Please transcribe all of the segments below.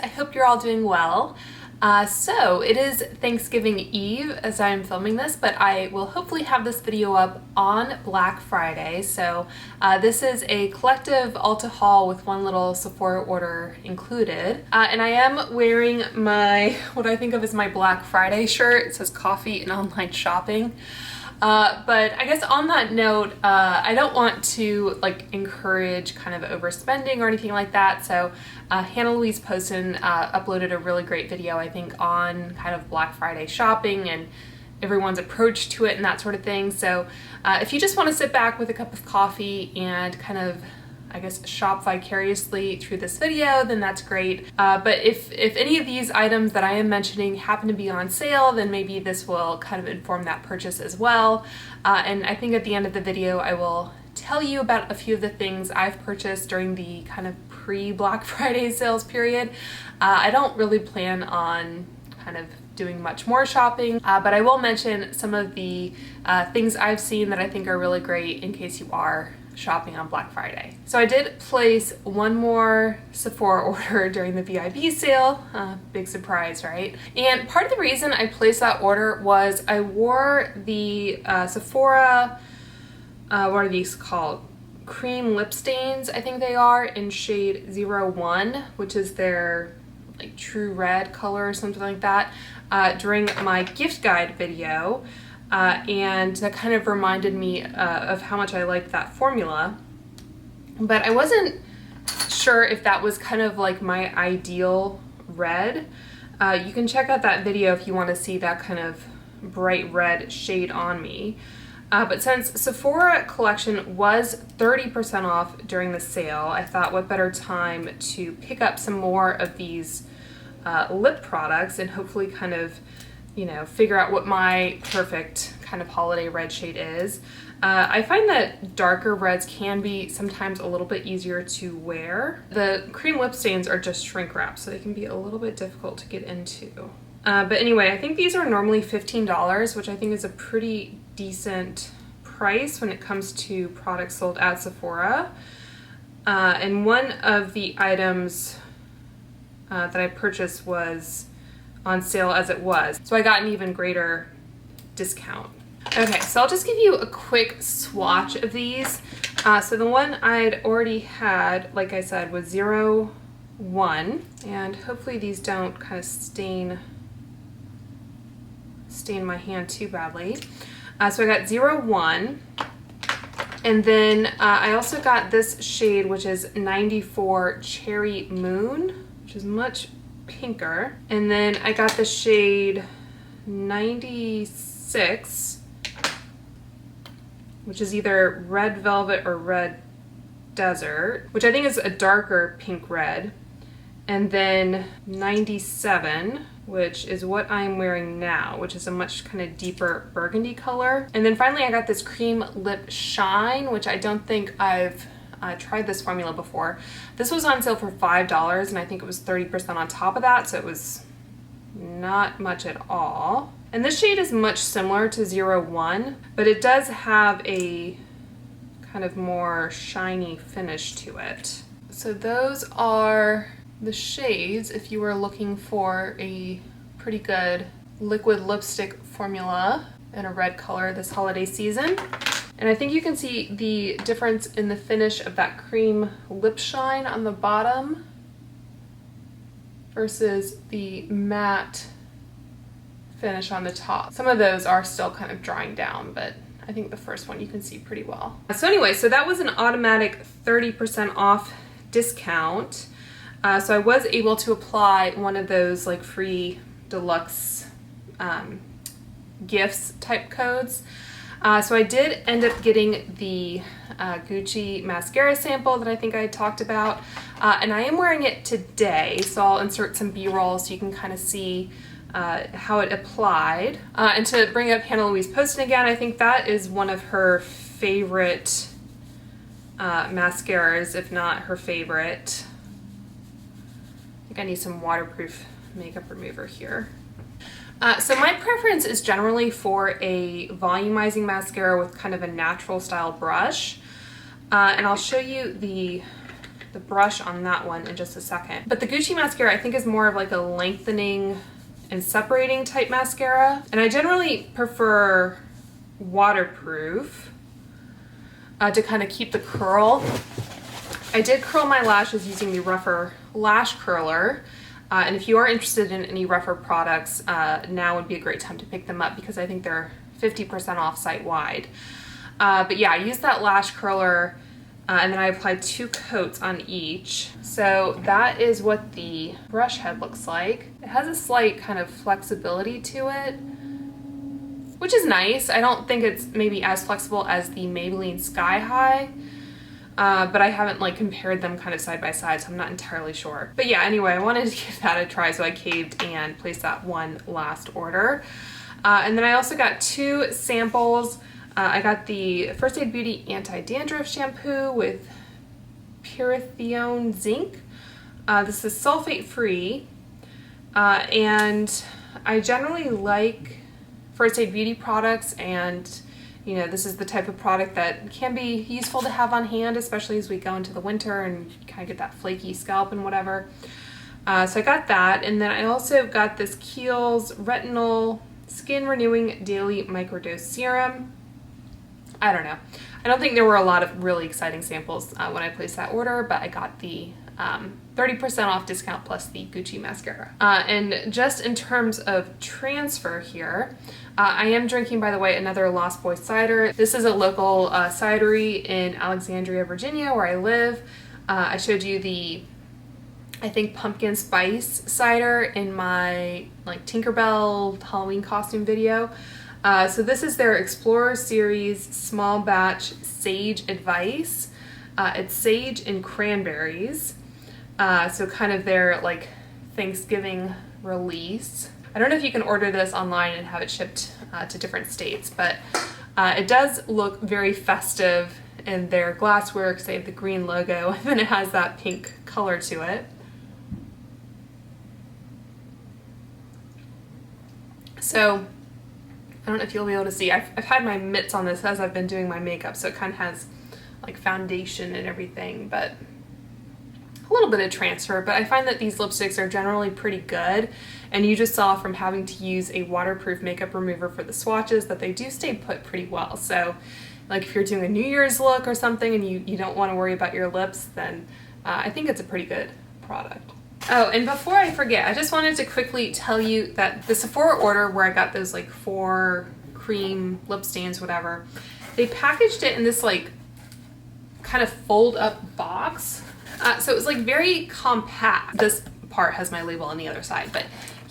I hope you're all doing well. So it is Thanksgiving Eve as I'm filming this, but I will hopefully have this video up on Black Friday. So this is a collective Ulta haul with one little Sephora order included. And I am wearing my, what I think of as my Black Friday shirt. It says coffee and online shopping. But I guess on that note, I don't want to encourage kind of overspending or anything like that. So Hannah Louise Poston uploaded a really great video, I think, on kind of Black Friday shopping and everyone's approach to it and that sort of thing. So if you just want to sit back with a cup of coffee and kind of, I guess, shop vicariously through this video, then that's great. But if any of these items that I am mentioning happen to be on sale, then maybe this will kind of inform that purchase as well. And I think at the end of the video, I will tell you about a few of the things I've purchased during the kind of pre-Black Friday sales period. I don't really plan on kind of doing much more shopping, but I will mention some of the things I've seen that I think are really great in case you are shopping on Black Friday. So I did place one more Sephora order during the VIB sale. Big surprise, right? And part of the reason I placed that order was I wore the Sephora, what are these called? Cream lip stains, I think they are, in shade 01, which is their true red color or something like that, during my gift guide video. And that kind of reminded me of how much I liked that formula. But I wasn't sure if that was kind of like my ideal red. You can check out that video if you want to see that kind of bright red shade on me. But since Sephora collection was 30% off during the sale, I thought what better time to pick up some more of these lip products and hopefully kind of, you know, figure out what my perfect kind of holiday red shade is. I find that darker reds can be sometimes a little bit easier to wear. The cream lip stains are just shrink wrap, so they can be a little bit difficult to get into. But anyway, I think these are normally $15, which I think is a pretty decent price when it comes to products sold at Sephora. And one of the items that I purchased was on sale as it was, so I got an even greater discount. Okay, so I'll just give you a quick swatch of these. So the one I'd already had, like I said, was 01, and hopefully these don't kind of stain my hand too badly. So I got 01, and then I also got this shade, which is 94 Cherry Moon, which is much pinker. And then I got the shade 96, which is either Red Velvet or Red Desert, which I think is a darker pink red. And then 97, which is what I'm wearing now, which is a much kind of deeper burgundy color. And then finally I got this Cream Lip Shine, which I don't think I've tried this formula before. This was on sale for $5, and I think it was 30% on top of that, so it was not much at all. And this shade is much similar to 01, but it does have a kind of more shiny finish to it. So those are the shades if you were looking for a pretty good liquid lipstick formula in a red color this holiday season. And I think you can see the difference in the finish of that cream lip shine on the bottom versus the matte finish on the top. Some of those are still kind of drying down, but I think the first one you can see pretty well. So anyway, so that was an automatic 30% off discount. So I was able to apply one of those free deluxe gifts type codes. So I did end up getting the Gucci mascara sample that I think I talked about, and I am wearing it today, so I'll insert some b-roll so you can kind of see how it applied. And to bring up Hannah Louise Poston again, I think that is one of her favorite mascaras, if not her favorite. I think I need some waterproof makeup remover here. So my preference is generally for a volumizing mascara with kind of a natural style brush. And I'll show you the the brush on that one in just a second. But the Gucci mascara I think is more of like a lengthening and separating type mascara. And I generally prefer waterproof to kind of keep the curl. I did curl my lashes using the Rougher Lash Curler. And if you are interested in any Rougher products, now would be a great time to pick them up because I think they're 50% off site-wide. But yeah, I used that lash curler and then I applied 2 coats on each. So that is what the brush head looks like. It has a slight kind of flexibility to it, which is nice. I don't think it's maybe as flexible as the Maybelline Sky High, but I haven't like compared them kind of side by side, so I'm not entirely sure. But yeah, anyway, I wanted to give that a try, so I caved and placed that one last order. And then I also got 2 samples. I got the First Aid Beauty Anti-Dandruff Shampoo with Pyrithione Zinc. This is sulfate free, and I generally like First Aid Beauty products, and you know, this is the type of product that can be useful to have on hand, especially as we go into the winter and kind of get that flaky scalp and whatever. So I got that, and then I also got this Kiehl's Retinol Skin Renewing Daily Microdose Serum. I don't know. I don't think there were a lot of really exciting samples when I placed that order, but I got the 30% off discount plus the Gucci mascara. And just in terms of transfer here, I am drinking, by the way, another Lost Boy cider. This is a local cidery in Alexandria, Virginia, where I live. I showed you the, I think, pumpkin spice cider in my like Tinkerbell Halloween costume video. So this is their Explorer Series Small Batch Sage Advice. It's sage and cranberries. So kind of their like Thanksgiving release. I don't know if you can order this online and have it shipped to different states, but it does look very festive in their glassware because they have the green logo and then it has that pink color to it. So I don't know if you'll be able to see. I've had my mitts on this as I've been doing my makeup, so it kind of has like foundation and everything, but a little bit of transfer. But I find that these lipsticks are generally pretty good, and you just saw from having to use a waterproof makeup remover for the swatches that they do stay put pretty well. So like if you're doing a New Year's look or something and you don't want to worry about your lips, then I think it's a pretty good product. Oh, and before I forget, I just wanted to quickly tell you that the Sephora order where I got those like 4 cream lip stains, whatever, they packaged it in this like kind of fold up box. So it was like very compact. This part has my label on the other side, but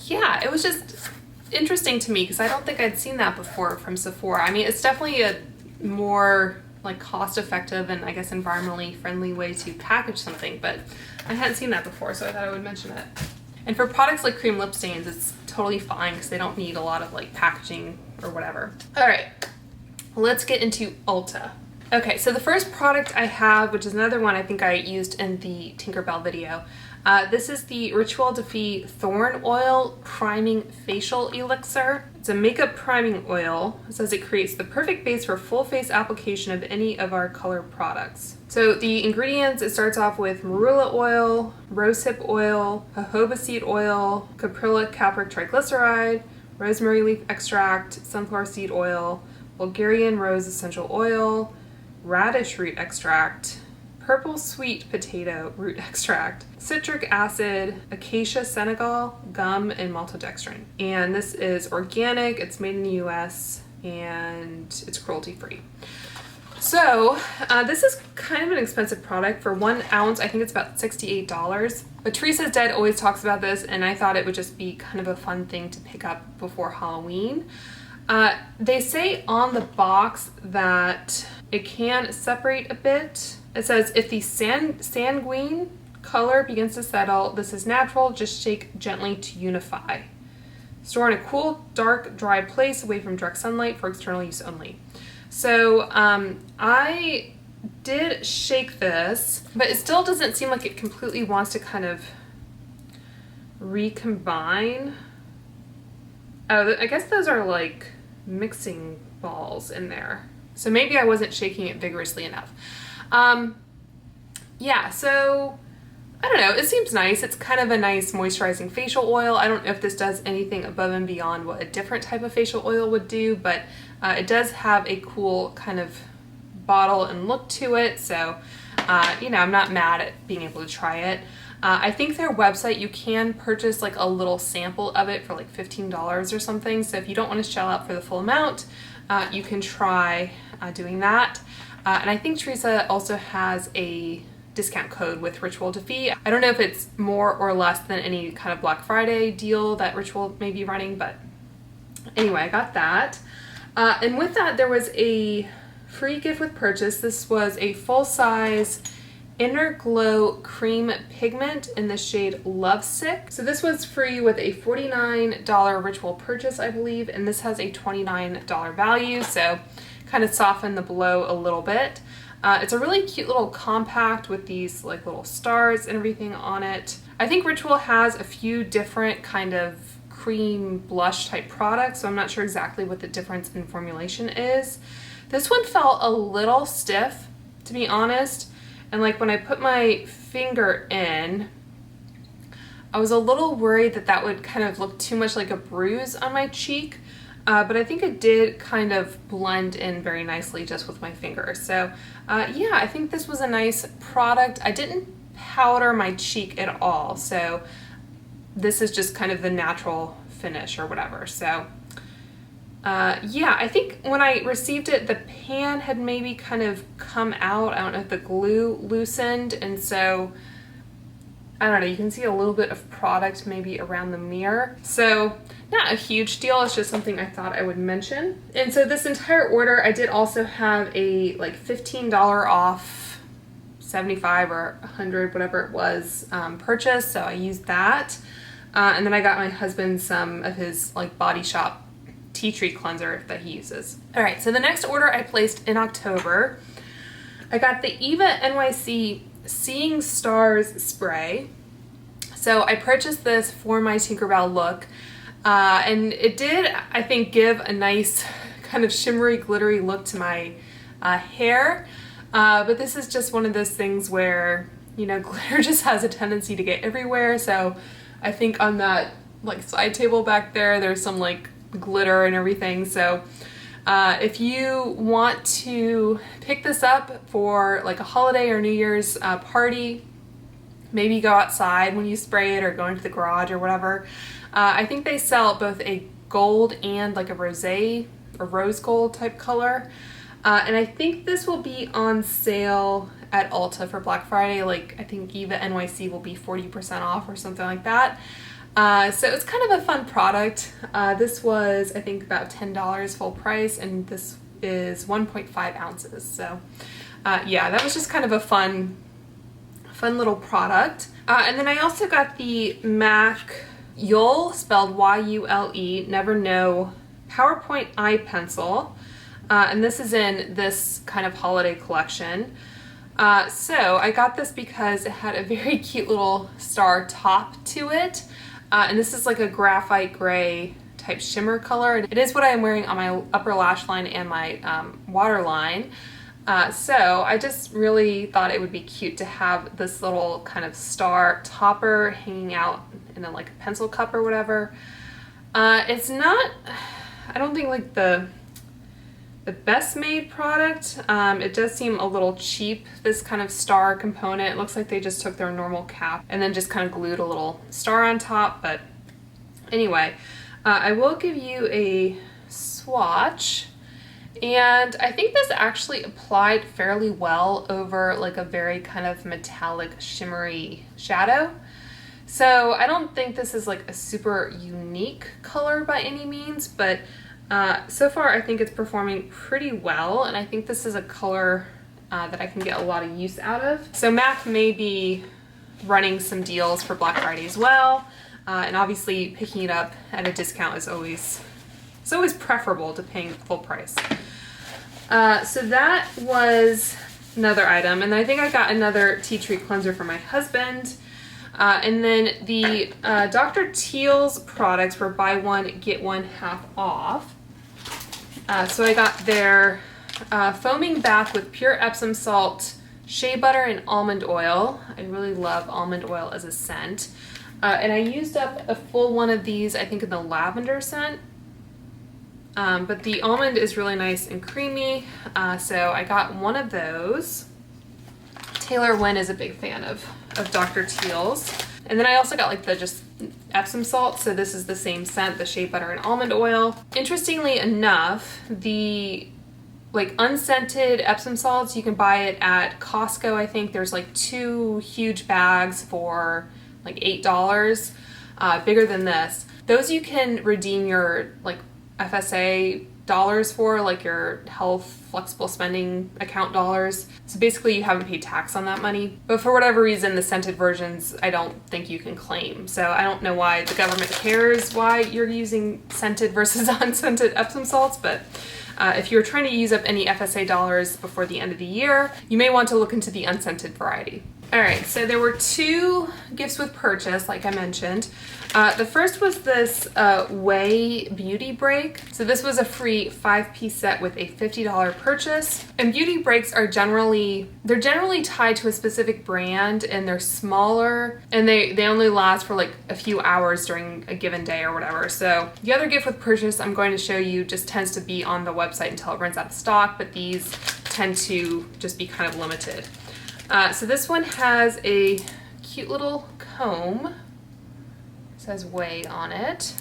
yeah, it was just interesting to me because I don't think I'd seen that before from Sephora. I mean, it's definitely a more like cost-effective and I guess environmentally friendly way to package something, but I hadn't seen that before, so I thought I would mention it. And for products like cream lip stains, it's totally fine because they don't need a lot of like packaging or whatever. All right, let's get into Ulta. Okay, so the first product I have, which is another one I think I used in the Tinkerbell video, this is the Rituel de Fille Thorn Oil Priming Facial Elixir. It's a makeup priming oil. It says it creates the perfect base for full face application of any of our color products. So the ingredients, it starts off with marula oil, rosehip oil, jojoba seed oil, caprylic capric triglyceride, rosemary leaf extract, sunflower seed oil, Bulgarian rose essential oil, radish root extract, purple sweet potato root extract, citric acid, acacia senegal, gum, and maltodextrin. And this is organic, it's made in the US, and it's cruelty free. So this is kind of an expensive product. For 1 ounce, I think it's about $68. But Teresa's Dead always talks about this, and I thought it would just be kind of a fun thing to pick up before Halloween. They say on the box that it can separate a bit. It says if the sanguine color begins to settle, this is natural, just shake gently to unify. Store in a cool, dark, dry place away from direct sunlight for external use only. So I did shake this, but it still doesn't seem like it completely wants to kind of recombine. Oh, I guess those are like mixing balls in there. So maybe I wasn't shaking it vigorously enough. yeah, so I don't know, it seems nice. It's kind of a nice moisturizing facial oil. I don't know if this does anything above and beyond what a different type of facial oil would do, but it does have a cool kind of bottle and look to it, so you know, I'm not mad at being able to try it. I think their website, you can purchase like a little sample of it for like $15 or something, so if you don't want to shell out for the full amount, you can try doing that. And I think Teresa also has a discount code with Rituel to Fille. I don't know if it's more or less than any kind of Black Friday deal that Rituel may be running, but anyway, I got that. And with that, there was a free gift with purchase. This was a full-size Inner Glow Cream Pigment in the shade Lovesick. So this was free with a $49 Rituel purchase, I believe, and this has a $29 value, so kind of soften the blow a little bit. It's a really cute little compact with these like little stars and everything on it. I think Rituel has a few different kind of cream blush type products, so I'm not sure exactly what the difference in formulation is. This one felt a little stiff, to be honest, and like when I put my finger in, I was a little worried that that would kind of look too much like a bruise on my cheek, but I think it did kind of blend in very nicely just with my finger. So yeah, I think this was a nice product. I didn't powder my cheek at all, so this is just kind of the natural finish or whatever. So yeah, I think when I received it, the pan had maybe kind of come out. I don't know if the glue loosened, and so I don't know, you can see a little bit of product maybe around the mirror. So not a huge deal, it's just something I thought I would mention. And so this entire order, I did also have a like $15 off 75 or 100, whatever it was, purchase, so I used that. And then I got my husband some of his like Body Shop tea tree cleanser that he uses. All right, so the next order I placed in October, I got the Eva NYC Seeing Stars spray. So I purchased this for my Tinkerbell look, and it did, I think, give a nice kind of shimmery, glittery look to my hair. But this is just one of those things where, you know, glitter just has a tendency to get everywhere. So I think on that like side table back there, there's some like glitter and everything. So if you want to pick this up for like a holiday or New Year's party, maybe go outside when you spray it or go into the garage or whatever. I think they sell both a gold and like a rosé or rose gold type color. And I think this will be on sale at Ulta for Black Friday. Like I think Eva NYC will be 40% off or something like that. So it's kind of a fun product. This was, I think, about $10 full price, and this is 1.5 ounces. So yeah, that was just kind of a fun little product. And then I also got the MAC Yule, spelled Y-U-L-E, Never Know PowerPoint Eye Pencil. And this is in this kind of holiday collection. So I got this because it had a very cute little star top to it. And this is like a graphite gray type shimmer color. It is what I am wearing on my upper lash line and my waterline. So I just really thought it would be cute to have this little kind of star topper hanging out in a, like a pencil cup or whatever. It's not, I don't think like the best made product. It does seem a little cheap, this kind of star component. It looks like they just took their normal cap and then just kind of glued a little star on top. But anyway, I will give you a swatch, and I think this actually applied fairly well over like a very kind of metallic shimmery shadow. So I don't think this is like a super unique color by any means, but so far I think it's performing pretty well, and I think this is a color that I can get a lot of use out of. So MAC may be running some deals for Black Friday as well, and obviously picking it up at a discount is always preferable to paying full price. So that was another item, and I think I got another tea tree cleanser for my husband. And then the Dr. Teal's products were buy one, get one half off. So I got their foaming bath with pure Epsom salt shea butter and almond oil. I really love almond oil as a scent. And I used up a full one of these, I think in the lavender scent. But the almond is really nice and creamy, so I got one of those. Taylor Wynn is a big fan of Dr. Teal's. And then I also got like the just Epsom salt, so this is the same scent, the shea butter and almond oil. Interestingly enough, the like unscented Epsom salts, you can buy it at Costco, I think. There's like 2 huge bags for like $8, bigger than this. Those you can redeem your like FSA dollars for, like your health flexible spending account dollars. So basically you haven't paid tax on that money. But for whatever reason, the scented versions, I don't think you can claim. So I don't know why the government cares why you're using scented versus unscented Epsom salts, but if you're trying to use up any FSA dollars before the end of the year, you may want to look into the unscented variety. All right, so there were 2 gifts with purchase, like I mentioned. The first was this OUAI beauty break. So this was a free 5-piece set with a $50 purchase. And beauty breaks are generally tied to a specific brand, and they're smaller, and they only last for like a few hours during a given day or whatever. So the other gift with purchase I'm going to show you just tends to be on the website until it runs out of stock, but these tend to just be kind of limited. So this one has a cute little comb. It says OUAI on it.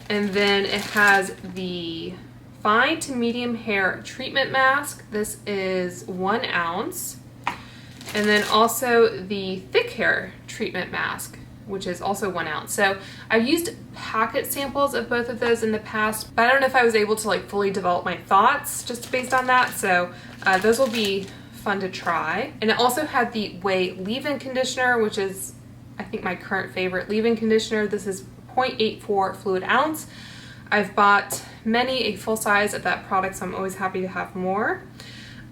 And then it has the fine to medium hair treatment mask. This is 1 ounce. And then also the thick hair treatment mask, which is also 1 ounce. So I've used packet samples of both of those in the past, but I don't know if I was able to like fully develop my thoughts just based on that. So those will be fun to try. And it also had the OUAI leave-in conditioner, which is I think my current favorite leave-in conditioner. This is 0.84 fluid ounce. I've bought many a full size of that product, so I'm always happy to have more.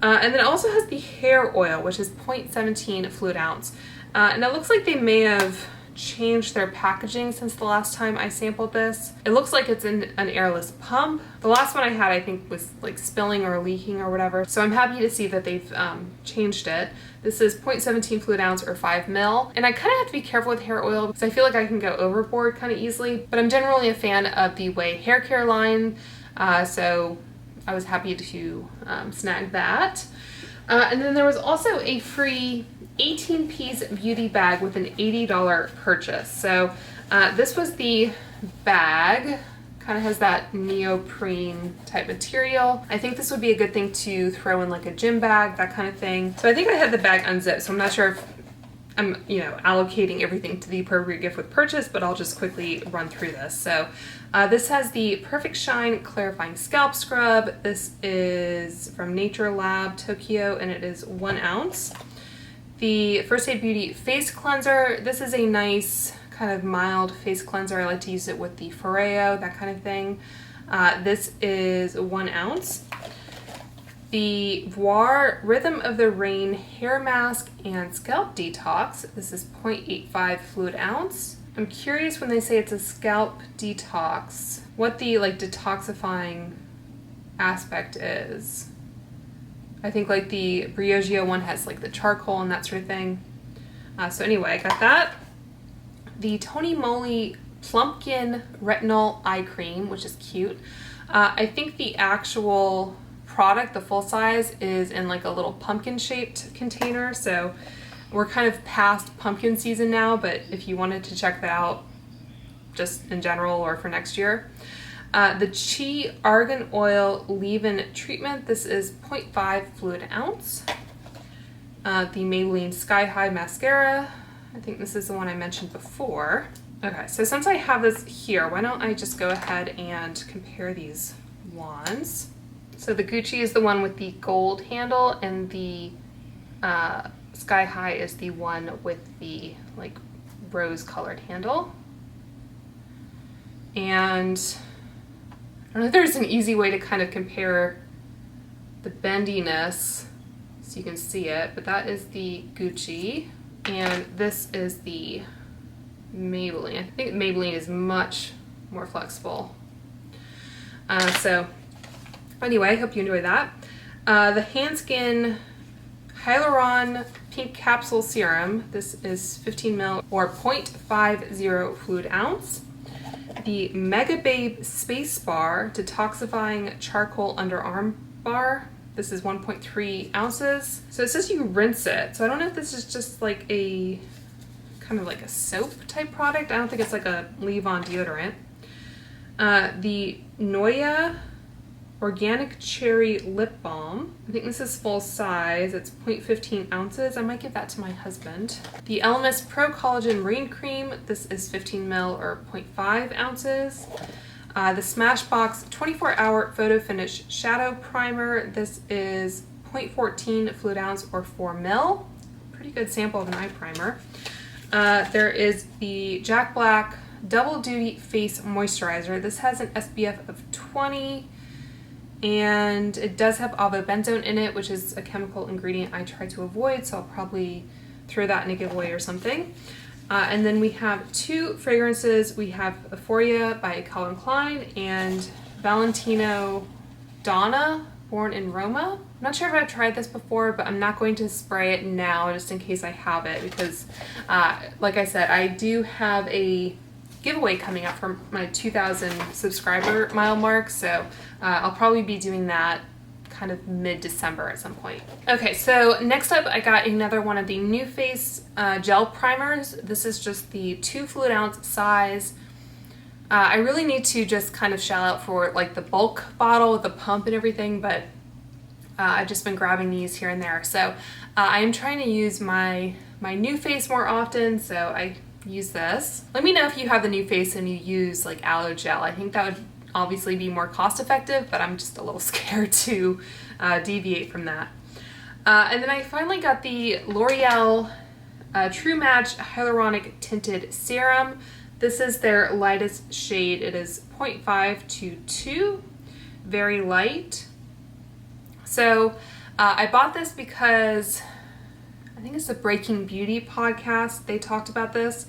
And then it also has the hair oil, which is 0.17 fluid ounce. And it looks like they may have changed their packaging since the last time I sampled this. It looks like it's in an airless pump. The last one I had I think was like spilling or leaking or whatever, so I'm happy to see that they've changed it. This is 0.17 fluid ounce or 5 ml, and I kind of have to be careful with hair oil because I feel like I can go overboard kind of easily, but I'm generally a fan of the OUAI hair care line, so I was happy to snag that. And then there was also a free 18-piece beauty bag with an $80 purchase. So this was the bag, kind of has that neoprene type material. I think this would be a good thing to throw in like a gym bag, that kind of thing. So I think I had the bag unzipped, so I'm not sure if I'm allocating everything to the appropriate gift with purchase, but I'll just quickly run through this. So this has the Perfect Shine Clarifying Scalp Scrub. This is from Nature Lab Tokyo, and it is 1 ounce. The First Aid Beauty Face Cleanser. This is a nice kind of mild face cleanser. I like to use it with the Foreo, that kind of thing. This is 1 ounce. The Voir Rhythm of the Rain Hair Mask and Scalp Detox. This is 0.85 fluid ounce. I'm curious when they say it's a scalp detox, what the like detoxifying aspect is. I think like the Briogeo one has like the charcoal and that sort of thing. So anyway, I got that. The Tony Moly Plumpkin Retinol Eye Cream, which is cute. I think the actual product, the full size, is in like a little pumpkin shaped container. So we're kind of past pumpkin season now, but if you wanted to check that out just in general or for next year. The Chi Argan Oil Leave-In Treatment. This is 0.5 fluid ounce. The Maybelline Sky High Mascara. I think this is the one I mentioned before. Okay, so since I have this here, why don't I just go ahead and compare these wands. So the Gucci is the one with the gold handle, and the Sky High is the one with the like rose colored handle. And I don't know if there's an easy way to kind of compare the bendiness so you can see it, but that is the Gucci, and this is the Maybelline. I think Maybelline is much more flexible. So anyway, I hope you enjoy that. The Hand Skin Hyaluron Pink Capsule Serum. This is 15 ml or 0.50 fluid ounce. The Mega Babe Space Bar Detoxifying Charcoal Underarm Bar. This is 1.3 ounces. So it says you rinse it. So I don't know if this is just like a kind of like a soap type product. I don't think it's like a leave-on deodorant. The Noya Organic Cherry Lip Balm. I think this is full size. It's 0.15 ounces. I might give that to my husband. The Elemis Pro Collagen Marine Cream. This is 15 ml or 0.5 ounces. The Smashbox 24-hour Photo Finish Shadow Primer. This is 0.14 fluid ounce or 4 ml. Pretty good sample of an eye primer. There is the Jack Black Double Duty Face Moisturizer. This has an SPF of 20. And it does have avobenzone in it, which is a chemical ingredient I try to avoid, so I'll probably throw that in a giveaway or something. And then we have two fragrances. We have Euphoria by Calvin Klein and Valentino Donna, Born in Roma. I'm not sure if I've tried this before, but I'm not going to spray it now just in case I have it because, like I said, I do have a giveaway coming up for my 2,000 subscriber mile mark, so I'll probably be doing that kind of mid-December at some point. Okay, so next up I got another one of the New Face gel primers. This is just the 2 fluid ounce size. I really need to just kind of shell out for like the bulk bottle with the pump and everything, but I've just been grabbing these here and there. So I am trying to use my New Face more often, so I use this. Let me know if you have the New Face and you use like aloe gel. I think that would obviously be more cost effective, but I'm just a little scared to deviate from that. And then I finally got the L'Oreal True Match Hyaluronic Tinted Serum. This is their lightest shade. It is 0.5 to 2, very light. So I bought this because I think it's the Breaking Beauty podcast. They talked about this.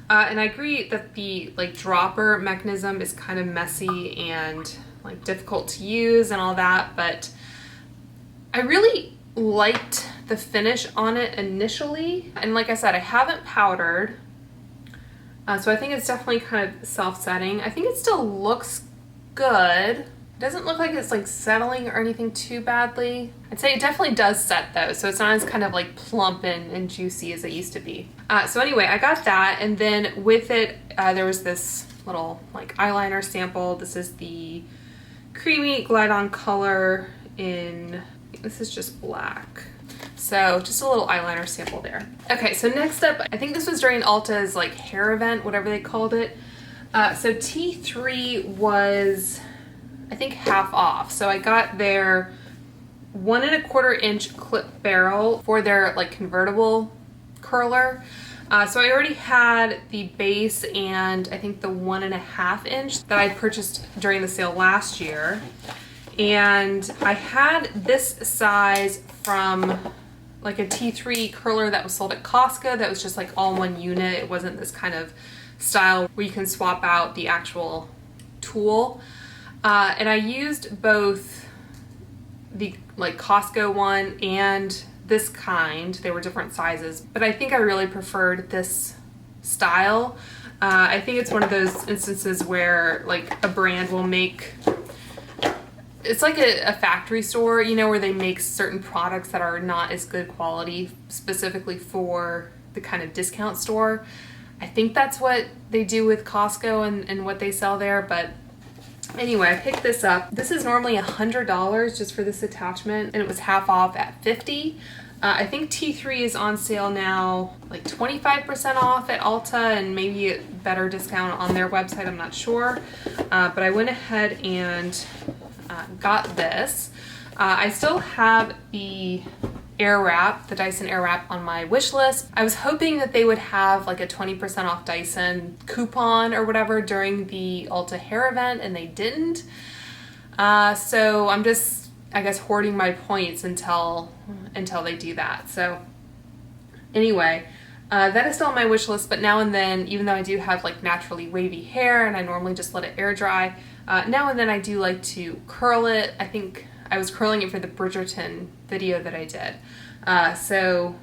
And I agree that the like dropper mechanism is kind of messy and like difficult to use and all that, but I really liked the finish on it initially. And like I said, I haven't powdered. So I think it's definitely kind of self-setting. I think it still looks good. It doesn't look like it's like settling or anything too badly. I'd say it definitely does set though, so it's not as kind of like plump and juicy as it used to be. So anyway, I got that, and then with it, there was this little like eyeliner sample. This is the Creamy Glide On color in, this is just black. So just a little eyeliner sample there. Okay, so next up, I think this was during Ulta's like hair event, whatever they called it. So T3 was, I think, half off. So I got their 1 1/4 inch clip barrel for their like convertible curler. So I already had the base and I think the 1 1/2 inch that I purchased during the sale last year. And I had this size from like a T3 curler that was sold at Costco that was just like all one unit. It wasn't this kind of style where you can swap out the actual tool. And I used both the like Costco one and this kind. They were different sizes, but I think I really preferred this style. I think it's one of those instances where like a brand will make, it's like a factory store, you know, where they make certain products that are not as good quality specifically for the kind of discount store. I think that's what they do with Costco and what they sell there, but anyway, I picked this up. This is normally $100 just for this attachment, and it was half off at $50. I think T3 is on sale now, like 25% off at Ulta, and maybe a better discount on their website, I'm not sure. But I went ahead and got this. I still have the Airwrap, the Dyson Airwrap, on my wish list. I was hoping that they would have like a 20% off Dyson coupon or whatever during the Ulta hair event, and they didn't. So I'm just, I guess, hoarding my points until they do that. So anyway, that is still on my wish list, but now and then, even though I do have like naturally wavy hair and I normally just let it air dry, now and then I do like to curl it. I think I was curling it for the Bridgerton video that I did. So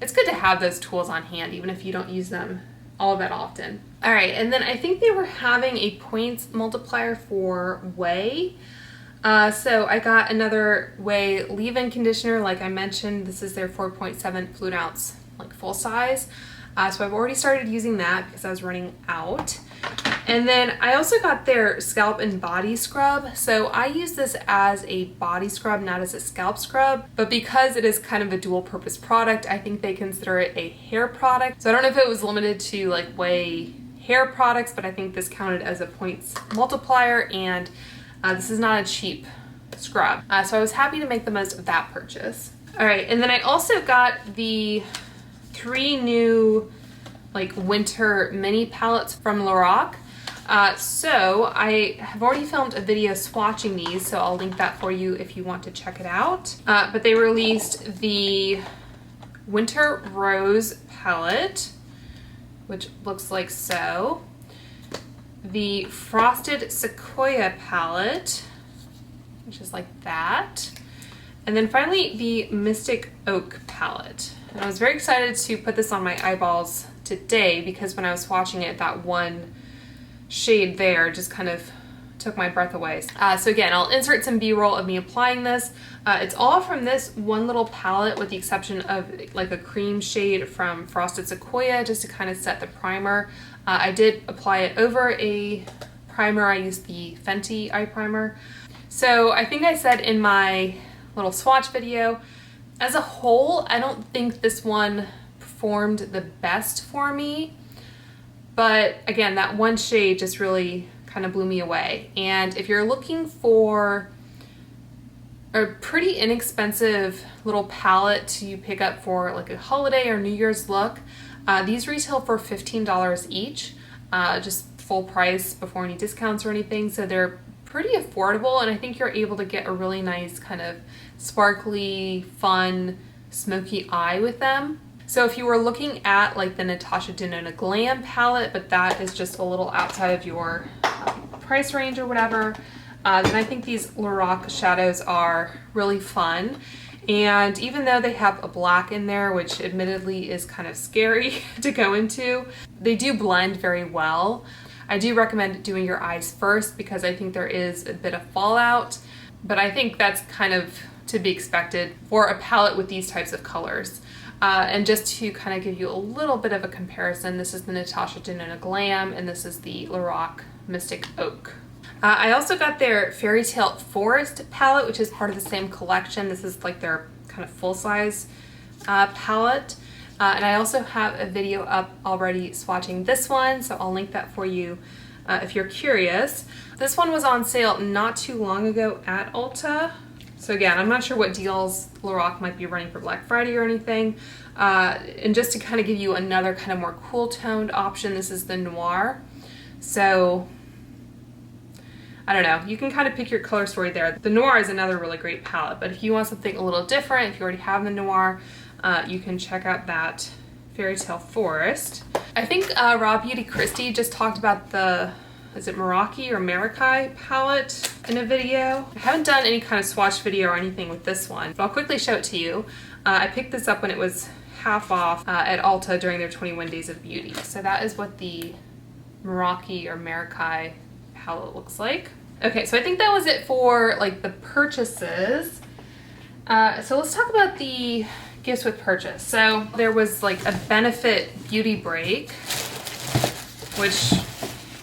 it's good to have those tools on hand, even if you don't use them all that often. All right, and then I think they were having a points multiplier for OUAI. So I got another OUAI leave-in conditioner. Like I mentioned, this is their 4.7 fluid ounce, like full size. So I've already started using that because I was running out. And then I also got their scalp and body scrub. So I use this as a body scrub, not as a scalp scrub. But because it is kind of a dual purpose product, I think they consider it a hair product. So I don't know if it was limited to like OUAI hair products, but I think this counted as a points multiplier, and this is not a cheap scrub. So I was happy to make the most of that purchase. All right, and then I also got the 3 new like winter mini palettes from LORAC. So I have already filmed a video swatching these, so I'll link that for you if you want to check it out. But they released the Winter Rose palette, which looks like so. The Frosted Sequoia palette, which is like that. And then finally the Mystic Oak palette. And I was very excited to put this on my eyeballs today because when I was swatching it, that one shade there just kind of took my breath away. So again, I'll insert some B-roll of me applying this. It's all from this one little palette with the exception of like a cream shade from Frosted Sequoia just to kind of set the primer. I did apply it over a primer. I used the Fenty eye primer. So I think I said in my little swatch video, as a whole, I don't think this one performed the best for me. But again, that one shade just really kind of blew me away. And if you're looking for a pretty inexpensive little palette to pick up for like a holiday or New Year's look, these retail for $15 each, just full price before any discounts or anything. So they're pretty affordable, and I think you're able to get a really nice kind of sparkly, fun, smoky eye with them. So if you were looking at like the Natasha Denona Glam palette, but that is just a little outside of your price range or whatever, then I think these LORAC shadows are really fun. And even though they have a black in there, which admittedly is kind of scary to go into, they do blend very well. I do recommend doing your eyes first because I think there is a bit of fallout, but I think that's kind of to be expected for a palette with these types of colors. And just to kind of give you a little bit of a comparison, this is the Natasha Denona Glam and this is the LORAC Mystic Oak. I also got their Fairy Tale Forest palette, which is part of the same collection. This is like their kind of full-size palette. And I also have a video up already swatching this one, so I'll link that for you if you're curious. This one was on sale not too long ago at Ulta. So again, I'm not sure what deals LORAC might be running for Black Friday or anything. And just to kind of give you another kind of more cool toned option, this is the Noir. So I don't know, you can kind of pick your color story there. The Noir is another really great palette, but if you want something a little different, if you already have the Noir, you can check out that Fairy Tale Forest. I think Raw Beauty Christie just talked about the, is it Meraki or Marakai palette in a video. I haven't done any kind of swatch video or anything with this one, but I'll quickly show it to you. I picked this up when it was half off at Ulta during their 21 Days of Beauty. So that is what the Meraki or Marakai palette looks like. Okay, so I think that was it for like the purchases. So let's talk about the gifts with purchase. So there was like a benefit beauty break, which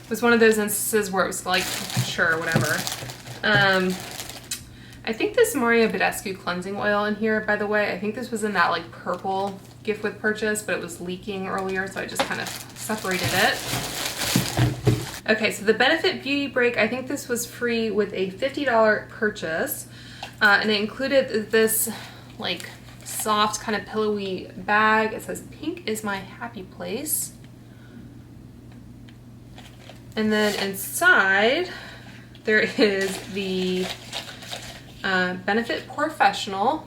was one of those instances where it was like, sure, whatever. I think this Mario Badescu cleansing oil in here, by the way, I think this was in that like purple gift with purchase, but it was leaking earlier, so I just kind of separated it. Okay, so the benefit beauty break, I think this was free with a $50 purchase, and it included this like soft kind of pillowy bag. It says pink is my happy place. And then inside there is the Benefit Professional.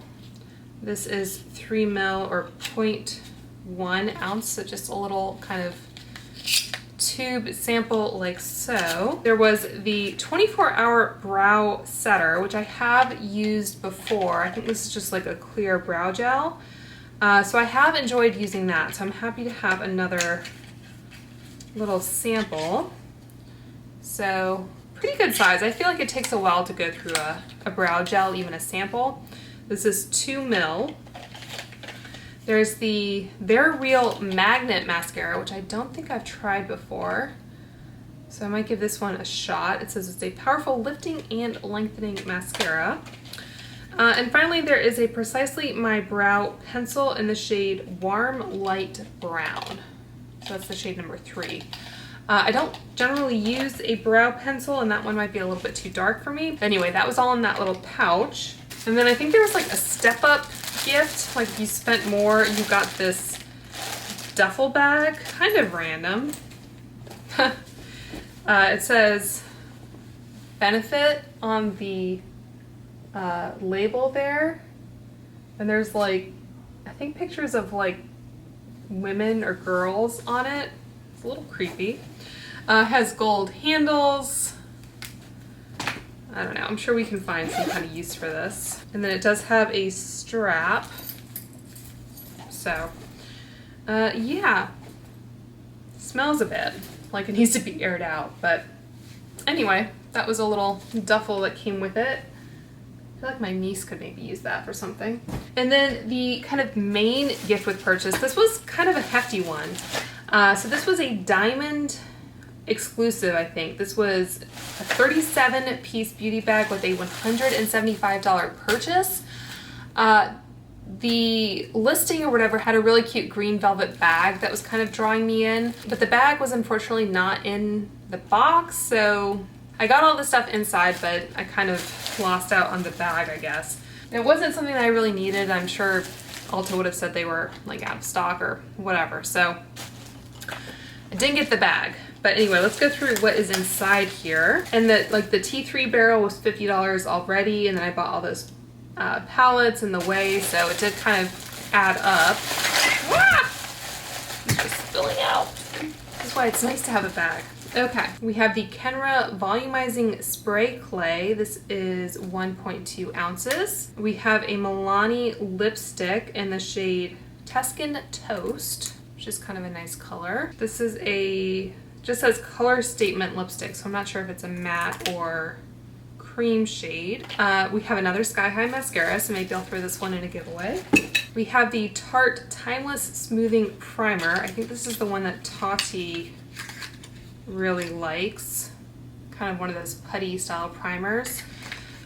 This is 3 ml or 0.1 ounce, so just a little kind of tube sample like so. There was the 24-hour brow setter, which I have used before. I think this is just like a clear brow gel. So I have enjoyed using that, so I'm happy to have another little sample. So pretty good size. I feel like it takes a while to go through a brow gel, even a sample. This is 2 ml. There's the They're Real Magnet Mascara, which I don't think I've tried before. So I might give this one a shot. It says it's a powerful lifting and lengthening mascara. And finally, there is a Precisely My Brow pencil in the shade Warm Light Brown. So that's the shade number 3. I don't generally use a brow pencil, and that one might be a little bit too dark for me. Anyway, that was all in that little pouch. And then I think there was like a Step Up gift. Like if you spent more, you got this duffel bag. Kind of random. It says Benefit on the label there. And there's like, I think pictures of like women or girls on it. It's a little creepy. Has gold handles. I don't know, I'm sure we can find some kind of use for this. And then it does have a strap. So, yeah. Smells a bit like it needs to be aired out. But anyway, that was a little duffel that came with it. I feel like my niece could maybe use that for something. And then the kind of main gift with purchase, this was kind of a hefty one. So this was a diamond exclusive, I think. This was a 37-piece beauty bag with a $175 purchase. The listing or whatever had a really cute green velvet bag that was kind of drawing me in, but the bag was unfortunately not in the box, so I got all the stuff inside, but I kind of lost out on the bag, I guess. It wasn't something that I really needed. I'm sure Ulta would have said they were like out of stock or whatever, so I didn't get the bag. But anyway, let's go through what is inside here. And the T3 barrel was $50 already, and then I bought all those palettes in the way, so it did kind of add up. Ah! It's just spilling out. This is why it's nice to have a bag. Okay, we have the Kenra Volumizing Spray Clay. This is 1.2 ounces. We have a Milani lipstick in the shade Tuscan Toast, which is kind of a nice color. This is just says color statement lipstick, so I'm not sure if it's a matte or cream shade. We have another Sky High mascara, so maybe I'll throw this one in a giveaway. We have the Tarte Timeless Smoothing Primer. I think this is the one that Tati really likes. Kind of one of those putty style primers.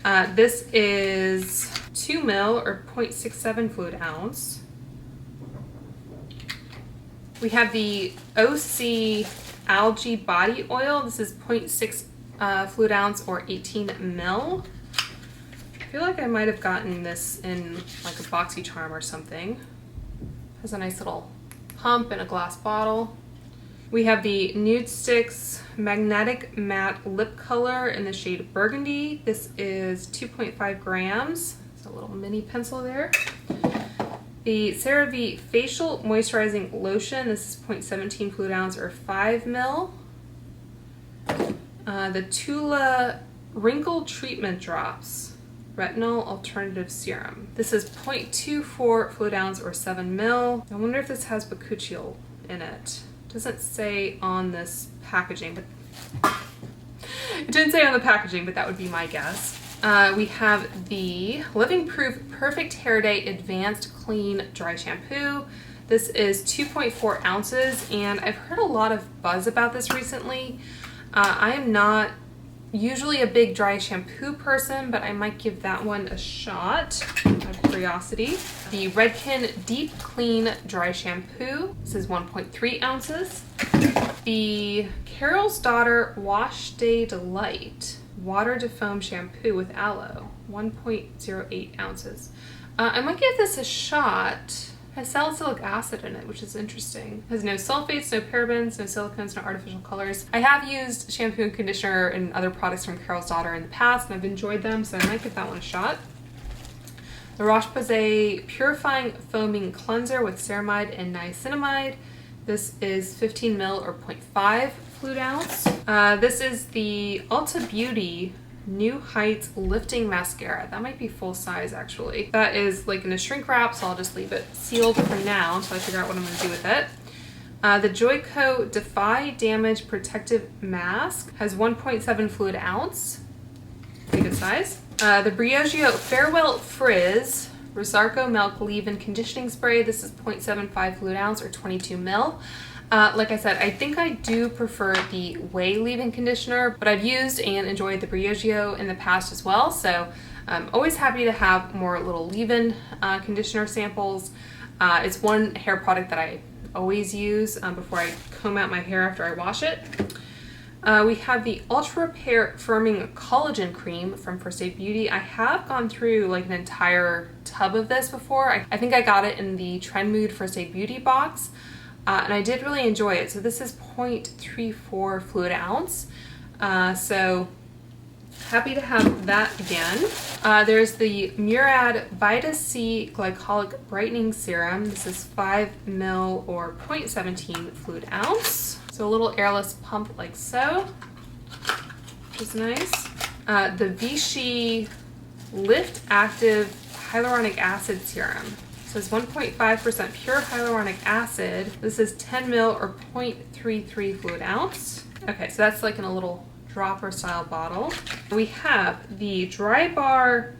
This is 2 ml or 0.67 fluid ounce. We have the OC Algae Body Oil. This is 0.6 fluid ounce or 18 ml. I feel like I might have gotten this in like a BoxyCharm or something. Has a nice little pump in a glass bottle. We have the Nude Sticks Magnetic Matte Lip Color in the shade Burgundy. This is 2.5 grams. It's a little mini pencil there. The CeraVe Facial Moisturizing Lotion. This is 0.17 fluid ounce or 5 ml. The Tula Wrinkle Treatment Drops Retinol Alternative Serum. This is 0.24 fluid ounce or 7 ml. I wonder if this has bakuchiol in it. Doesn't say on this packaging, but it didn't say on the packaging, but that would be my guess. We have the Living Proof Perfect Hair Day Advanced Clean Dry Shampoo. This is 2.4 ounces, and I've heard a lot of buzz about this recently. I am not usually a big dry shampoo person, but I might give that one a shot out of curiosity. The Redken Deep Clean Dry Shampoo. This is 1.3 ounces. The Carol's Daughter Wash Day Delight Water to Foam Shampoo with Aloe. 1.08 ounces. I might give this a shot. It has salicylic acid in it, which is interesting. It has no sulfates, no parabens, no silicones, no artificial colors. I have used shampoo and conditioner and other products from Carol's Daughter in the past, and I've enjoyed them, so I might give that one a shot. The Roche-Posay Purifying Foaming Cleanser with ceramide and niacinamide. This is 15 ml or 0.5 fluid ounce. This is the Ulta Beauty New Heights Lifting Mascara. That might be full size actually. That is like in a shrink wrap, so I'll just leave it sealed for now until I figure out what I'm gonna do with it. The Joico Defy Damage Protective Mask has 1.7 fluid ounce. Pretty good size. The Briogeo Farewell Frizz Rosarco Milk Leave-In Conditioning Spray. This is 0.75 fluid ounce or 22 ml. Like I said, I think I do prefer the OUAI leave-in conditioner, but I've used and enjoyed the Briogeo in the past as well, so I'm always happy to have more little leave-in conditioner samples. It's one hair product that I always use before I comb out my hair after I wash it. We have the Ultra Repair Firming Collagen Cream from First Aid Beauty. I have gone through like an entire tub of this before. I think I got it in the Trend Mood First Aid Beauty box, and I did really enjoy it. So this is 0.34 fluid ounce. So happy to have that again. There's the Murad Vita C Glycolic Brightening Serum. This is 5 ml or 0.17 fluid ounce. So a little airless pump like so, which is nice. The Vichy Lift Active Hyaluronic Acid Serum. So it's 1.5% pure hyaluronic acid. This is 10 ml or 0.33 fluid ounce. Okay, so that's like in a little dropper style bottle. We have the Dry Bar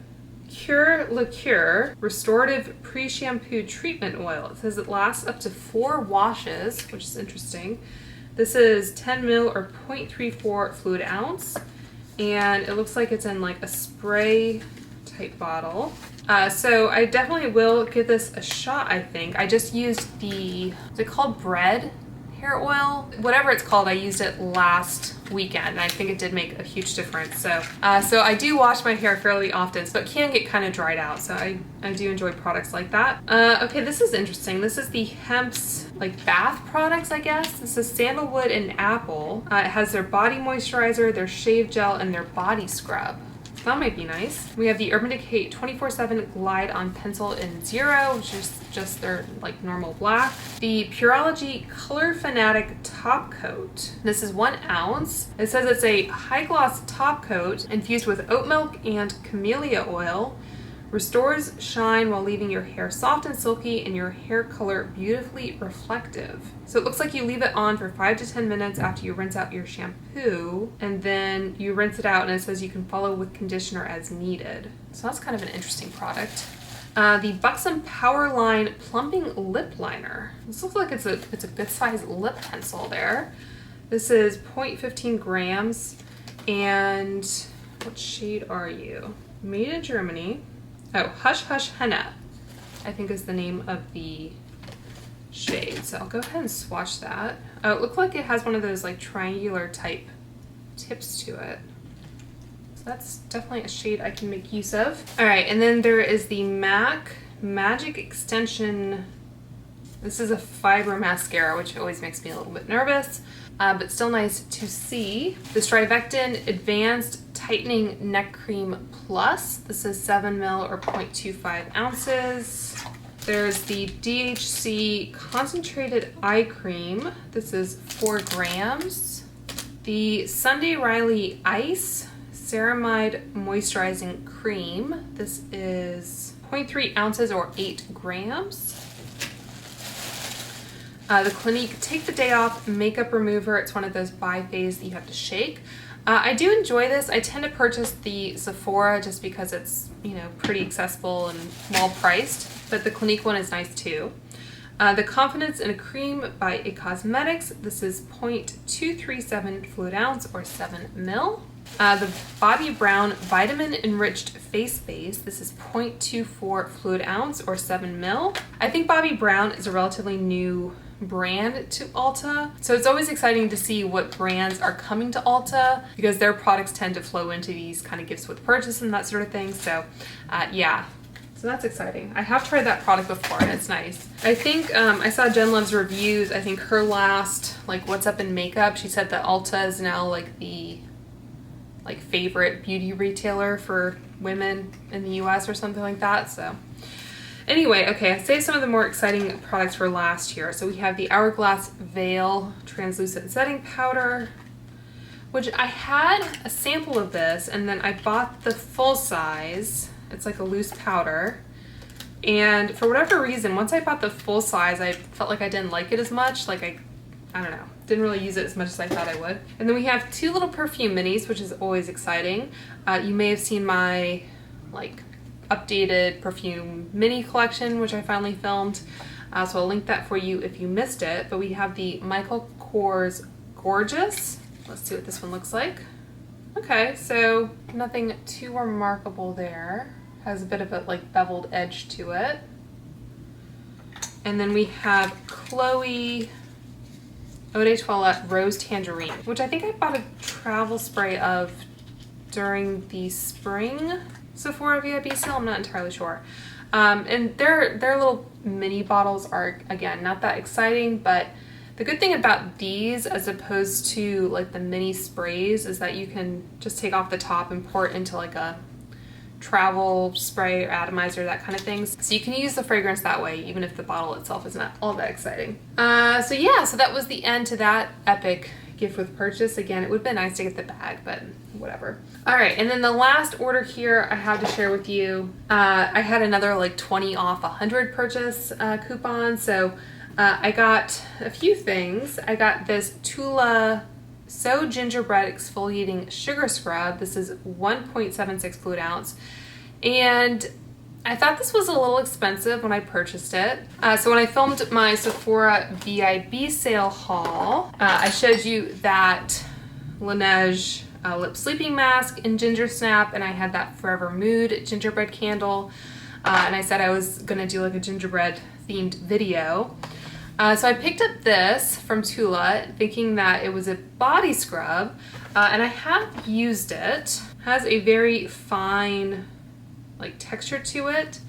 Cure Liqueur Restorative Pre-Shampoo Treatment Oil. It says it lasts up to 4 washes, which is interesting. This is 10 ml or 0.34 fluid ounce, and it looks like it's in like a spray type bottle. So I definitely will give this a shot, I think. I just used the, is it called Bread hair oil? Whatever it's called, I used it last weekend, and I think it did make a huge difference. So I do wash my hair fairly often, so it can get kind of dried out. So I do enjoy products like that. Okay, this is interesting. This is the Hemp's like bath products, I guess. This is sandalwood and apple. It has their body moisturizer, their shave gel, and their body scrub. That might be nice. We have the Urban Decay 24/7 Glide on Pencil in Zero, which is just their like normal black. The Pureology Color Fanatic Top Coat. This is 1 ounce. It says it's a high gloss top coat infused with oat milk and camellia oil. Restores shine while leaving your hair soft and silky and your hair color beautifully reflective. So it looks like you leave it on for 5 to 10 minutes after you rinse out your shampoo, and then you rinse it out, and it says you can follow with conditioner as needed. So that's kind of an interesting product. The Buxom Powerline Plumping Lip Liner. This looks like it's a good size lip pencil there. This is 0.15 grams, and what shade are you? Made in Germany. Oh, Hush Hush Henna, I think is the name of the shade. So I'll go ahead and swatch that. Oh, it looks like it has one of those like triangular type tips to it. So that's definitely a shade I can make use of. All right, and then there is the MAC Magic Extension. This is a fiber mascara, which always makes me a little bit nervous, but still nice to see. The Strivectin Advanced Tightening Neck Cream Plus. This is 7 ml or 0.25 ounces. There's the DHC Concentrated Eye Cream. This is 4 grams. The Sunday Riley Ice Ceramide Moisturizing Cream. This is 0.3 ounces or 8 grams. The Clinique Take the Day Off Makeup Remover. It's one of those biphase that you have to shake. I do enjoy this. I tend to purchase the Sephora just because it's, you know, pretty accessible and well priced, but the Clinique one is nice too. The Confidence in a Cream by It Cosmetics. This is 0.237 fluid ounce or 7 ml. The Bobbi Brown Vitamin Enriched Face Base. This is 0.24 fluid ounce or 7 ml. I think Bobbi Brown is a relatively new brand to Ulta, so it's always exciting to see what brands are coming to Ulta because their products tend to flow into these kind of gifts with purchase and that sort of thing. So yeah, so that's exciting. I have tried that product before and it's nice. I think I saw Jen Love's reviews. I think her last like What's Up in Makeup, she said that Ulta is now like the favorite beauty retailer for women in the US or something like that. So Anyway, okay, I saved some of the more exciting products for last year. So we have the Hourglass Veil Translucent Setting Powder, which I had a sample of this, and then I bought the full size. It's like a loose powder. And for whatever reason, once I bought the full size, I felt like I didn't like it as much. Like I don't know, didn't really use it as much as I thought I would. And then we have 2 little perfume minis, which is always exciting. You may have seen my like updated perfume mini collection, which I finally filmed. So I'll link that for you if you missed it. But we have the Michael Kors Gorgeous. Let's see what this one looks like. Okay, so nothing too remarkable there. Has a bit of a like beveled edge to it. And then we have Chloe Eau de Toilette Rose Tangerine, which I think I bought a travel spray of during the spring Sephora VIB sale. I'm not entirely sure. And their little mini bottles are, again, not that exciting, but the good thing about these as opposed to like the mini sprays is that you can just take off the top and pour it into like a travel spray or atomizer, that kind of things. So you can use the fragrance that way, even if the bottle itself is not all that exciting. So yeah, so that was the end to that epic gift with purchase. Again, it would have been nice to get the bag, but whatever. All right, and then the last order here I have to share with you. I had another like 20 off 100 purchase coupon. So I got a few things. I got this Tula So Gingerbread Exfoliating Sugar Scrub. This is 1.76 fluid ounce. And I thought this was a little expensive when I purchased it. So when I filmed my Sephora VIB sale haul, I showed you that Laneige lip sleeping mask in Ginger Snap, and I had that Forever Mood gingerbread candle. And I said I was gonna do like a gingerbread themed video. So I picked up this from Tula thinking that it was a body scrub, and I have used it. It has a very fine like texture to it.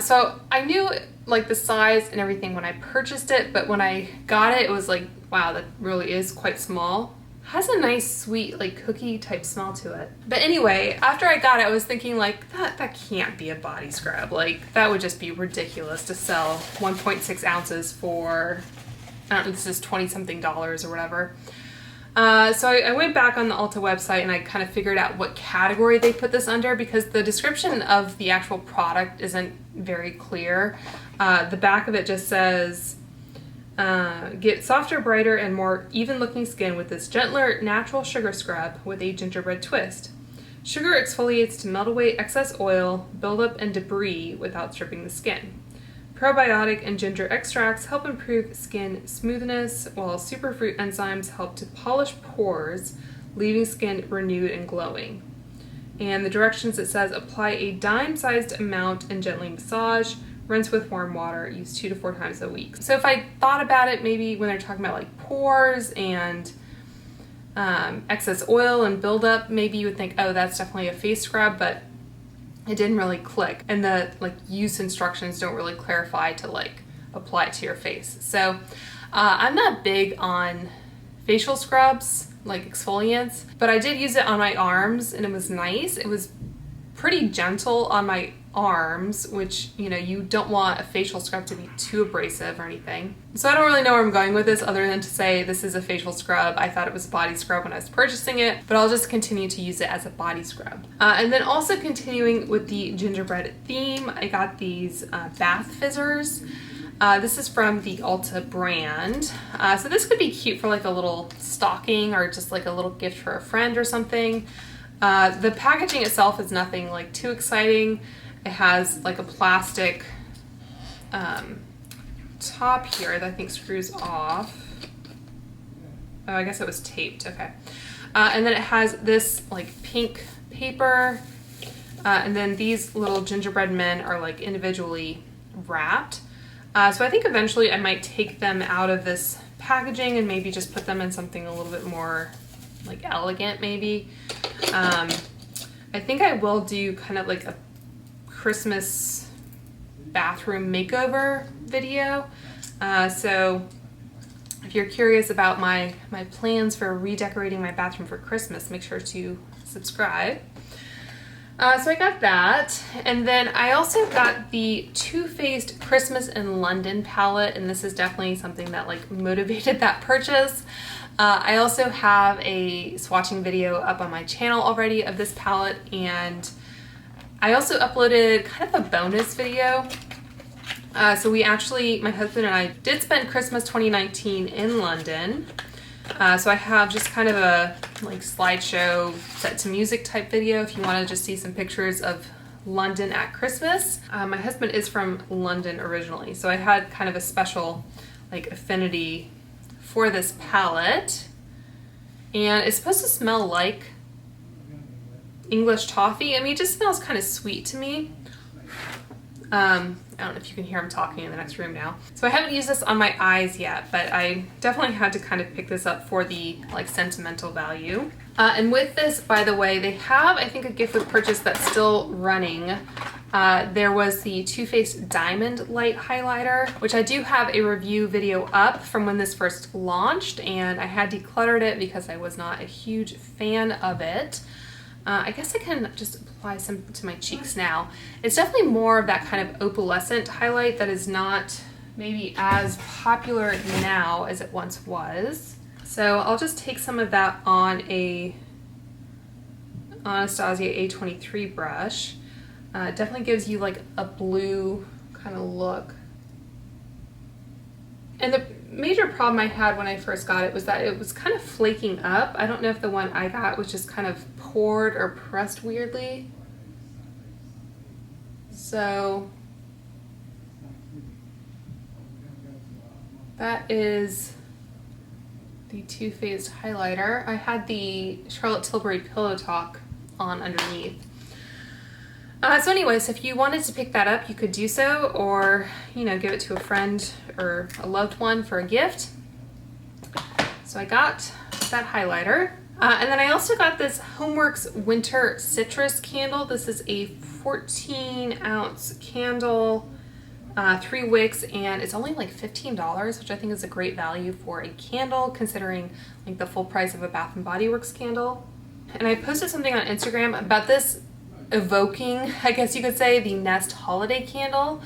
So I knew like the size and everything when I purchased it, but when I got it, it was like, wow, that really is quite small. Has a nice sweet like cookie type smell to it. But anyway, after I got it, I was thinking like that can't be a body scrub. Like that would just be ridiculous to sell 1.6 ounces for, I don't know, this is 20 something dollars or whatever. So I went back on the Ulta website and I kind of figured out what category they put this under, because the description of the actual product isn't very clear. The back of it just says, get softer, brighter, and more even looking skin with this gentler natural sugar scrub with a gingerbread twist. Sugar exfoliates to melt away excess oil, buildup, and debris without stripping the skin. Probiotic and ginger extracts help improve skin smoothness, while superfruit enzymes help to polish pores, leaving skin renewed and glowing. And the directions, it says, apply a dime-sized amount and gently massage. Rinse with warm water, use 2 to 4 times a week. So if I thought about it, maybe when they're talking about like pores and excess oil and buildup, maybe you would think, oh, that's definitely a face scrub, but it didn't really click. And the like use instructions don't really clarify to like apply it to your face. So I'm not big on facial scrubs, like exfoliants, but I did use it on my arms and it was nice. It was pretty gentle on my arms, which, you know, you don't want a facial scrub to be too abrasive or anything. So I don't really know where I'm going with this other than to say this is a facial scrub. I thought it was a body scrub when I was purchasing it, but I'll just continue to use it as a body scrub. And then also continuing with the gingerbread theme, I got these bath fizzers. This is from the Ulta brand. So this could be cute for like a little stocking or just like a little gift for a friend or something. The packaging itself is nothing like too exciting. It has like a plastic top here that I think screws off. Oh, I guess it was taped, okay. And then it has this like pink paper, and then these little gingerbread men are like individually wrapped. So I think eventually I might take them out of this packaging and maybe just put them in something a little bit more like elegant maybe. I think I will do kind of like a Christmas bathroom makeover video. So if you're curious about my plans for redecorating my bathroom for Christmas, make sure to subscribe. So I got that, and then I also got the Too Faced Christmas in London palette, and this is definitely something that like motivated that purchase. I also have a swatching video up on my channel already of this palette, and I also uploaded kind of a bonus video. So we actually, my husband and I did spend Christmas 2019 in London. So I have just kind of a like slideshow set to music type video if you want to just see some pictures of London at Christmas. My husband is from London originally, so I had kind of a special like affinity for this palette. And it's supposed to smell like English toffee. I mean, it just smells kind of sweet to me. I don't know if you can hear him talking in the next room now. So I haven't used this on my eyes yet, but I definitely had to kind of pick this up for the like sentimental value. And with this, by the way, they have, I think, a gift with purchase that's still running. There was the Too Faced Diamond Light Highlighter, which I do have a review video up from when this first launched, and I had decluttered it because I was not a huge fan of it. I guess I can just apply some to my cheeks now. It's definitely more of that kind of opalescent highlight that is not maybe as popular now as it once was. So I'll just take some of that on a Anastasia A23 brush. It definitely gives you like a blue kind of look. And the major problem I had when I first got it was that it was kind of flaking up. I don't know if the one I got was just kind of poured or pressed weirdly. So that is the Too Faced highlighter. I had the Charlotte Tilbury Pillow Talk on underneath. So anyways, if you wanted to pick that up, you could do so, or, you know, give it to a friend or a loved one for a gift. So I got that highlighter. And then I also got this Homeworks Winter Citrus candle. This is a 14-ounce candle, 3 wicks, and it's only like $15, which I think is a great value for a candle, considering like the full price of a Bath & Body Works candle. And I posted something on Instagram about this evoking, I guess you could say, the Nest holiday candle.